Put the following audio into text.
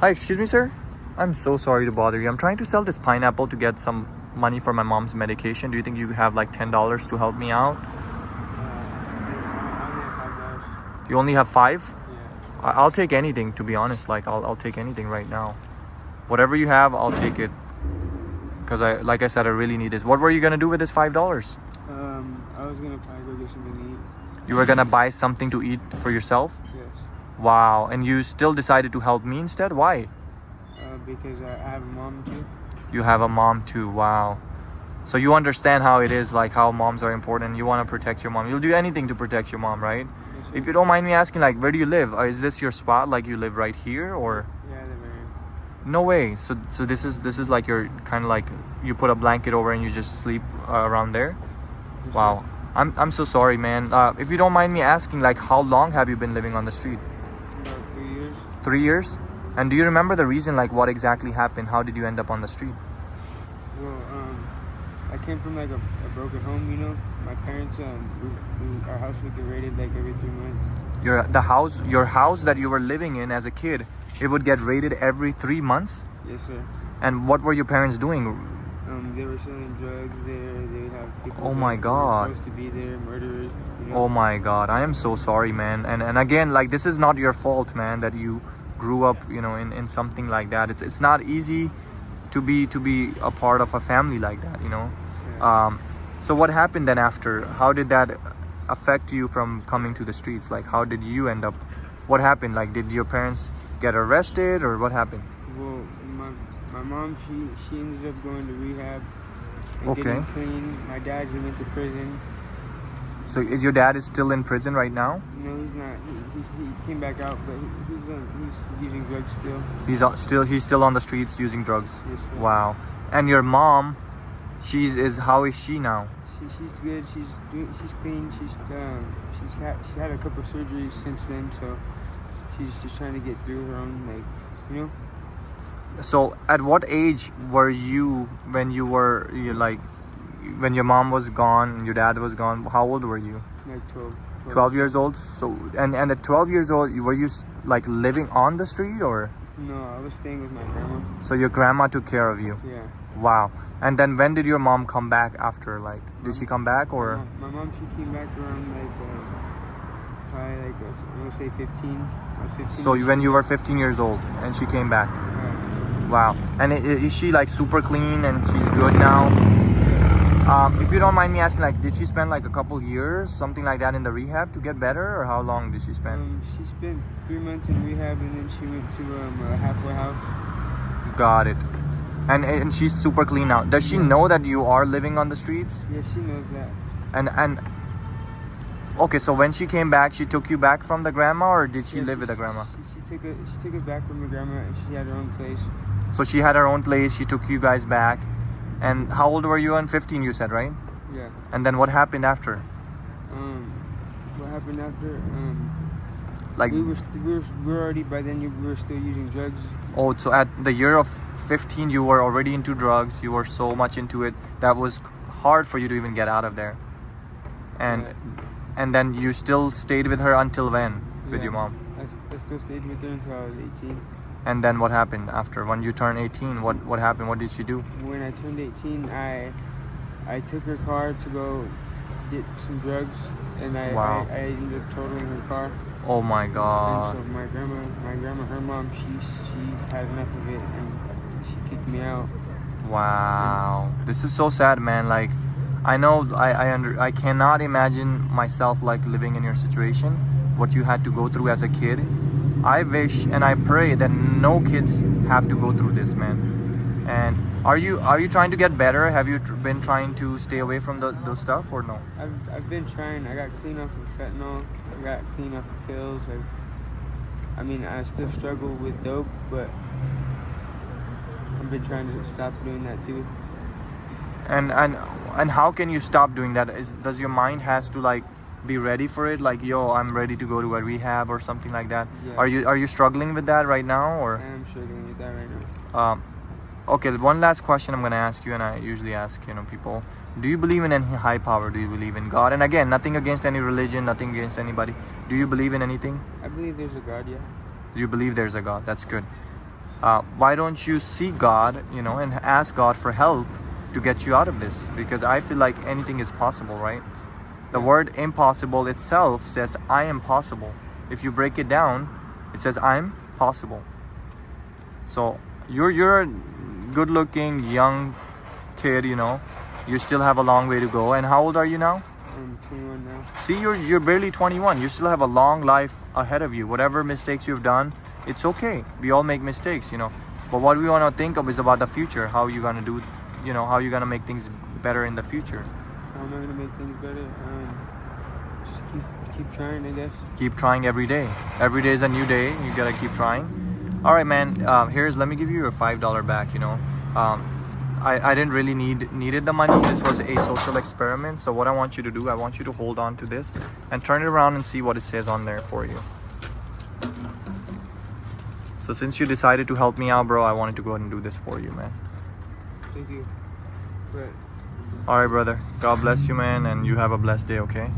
Hi, excuse me, sir. I'm so sorry to bother you. I'm trying to sell this pineapple to get some money for my mom's medication. Do you think you have like $10 to help me out? You only have $5? Yeah. I'll take anything, to be honest. Like I'll take anything right now. Whatever you have, I'll take it. Because like I said, I really need this. What were you gonna do with this $5? I was gonna probably go get something to eat. You were gonna buy something to eat for yourself? Yes. Wow. And you still decided to help me instead? Why? Because I have a mom too. You have a mom too. Wow. So you understand how it is, like how moms are important. You want to protect your mom. You'll do anything to protect your mom, right? Yes, If you don't mind me asking, like, where do you live? Or is this your spot? Like you live right here, or? Yeah, I live right here. No way. So this is like your kind of like you put a blanket over and you just sleep around there. Yes, Wow. I'm so sorry, man. If you don't mind me asking, like, how long have you been living on the street? About 3 years. 3 years? And do you remember the reason, like what exactly happened? How did you end up on the street? Well, I came from like a broken home, you know. My parents, our house would get raided like every 3 months. Your house that you were living in as a kid, it would get raided every 3 months? Yes, sir. And what were your parents doing? They were selling drugs there. They would have people. Oh my that God. were supposed to be there, murderers. You know? Oh my God, I am so sorry, man. And again, like, this is not your fault, man, that you grew up, you know, in something like that. It's not easy to be a part of a family like that, you know. Yeah. So what happened then after? How did that affect you from coming to the streets? Like, how did you end up? What happened? Like, did your parents get arrested, or what happened? Well, my mom, she ended up going to rehab and Okay. getting clean. My dad, he went to prison. So is your dad is still in prison right now? No, he's not. He came back out, but he's using drugs still. He's still on the streets using drugs. Yes, sir. Wow. And your mom, how is she now? She's good. She's clean. She had a couple surgeries since then, so she's just trying to get through her own, like, you know. So at what age were you when when your mom was gone and your dad was gone? How old were you? Like 12 years old. So and at 12 years old, were you like living on the street, or? No, I was staying with my grandma. So your grandma took care of you. Yeah. Wow. And then when did your mom come back after? Like, did she come back, or? My mom, she came back around probably like I want to say 15. I was 15. So when you were 15 years old and she came back. Yeah. Wow. And is she like super clean and she's good now? If you don't mind me asking, like, did she spend like a couple years, something like that, in the rehab to get better, or how long did she spend? She spent 3 months in rehab, and then she went to a halfway house. Got it. And she's super clean now. Does she know that you are living on the streets? Yeah, she knows that. And okay, so when she came back, she took you back from the grandma, or did she Yeah, live with the grandma? She took us back from the grandma, and she had her own place. So she had her own place. She took you guys back. And how old were you? 15, you said, right? Yeah. And then what happened after? What happened after? Like, we were already, by then we were still using drugs. oh, so at the year of 15, you were already into drugs. You were so much into it that was hard for you to even get out of there. And Yeah. and then you still stayed with her until when? With Yeah. your mom? I still stayed with her until I was 18. And then what happened after? When you turned 18, what happened? What did she do? When I turned 18, I took her car to go get some drugs, and Wow. I ended up totaling her car. Oh my And God. so my grandma, her mom, she had enough of it, and she kicked me out. Wow. This is so sad, man. Like, I know I cannot imagine myself like living in your situation, what you had to go through as a kid. I wish and I pray that no kids have to go through this, man. And are you trying to get better? Have you been trying to stay away from those stuff, or no? I've been trying. I got clean off of fentanyl. I got clean off of pills. I mean, I still struggle with dope, but I've been trying to stop doing that too. And how can you stop doing that? Does your mind has to like be ready for it? Like, yo, I'm ready to go to a rehab or something like that. Yeah. Are you struggling with that right now, or? I am struggling with that right now. Okay, one last question I'm gonna ask you, and I usually ask, people. Do you believe in any high power? Do you believe in God? And again, nothing against any religion, nothing against anybody. Do you believe in anything? I believe there's a God, yeah. You believe there's a God. That's good. why don't you seek God, you know, and ask God for help to get you out of this? Because I feel like anything is possible, right? The word impossible itself says I am possible. If you break it down, it says I'm possible. So you're a good looking young kid, you know. You still have a long way to go. And how old are you now? I'm 21 now. See, you're barely 21. You still have a long life ahead of you. Whatever mistakes you've done, it's okay. We all make mistakes, you know. But what we want to think of is about the future. How you're gonna do, you know, how you're gonna make things better in the future. How am I gonna make things better? Just keep trying, I guess. Keep trying every day. Every day is a new day. You gotta keep trying. All right, man. Let me give you your $5 back. You know, I didn't really needed the money. This was a social experiment. So what I want you to do, I want you to hold on to this and turn it around and see what it says on there for you. So since you decided to help me out, bro, I wanted to go ahead and do this for you, man. Thank you. But All right, brother. God bless you, man, and you have a blessed day. Okay.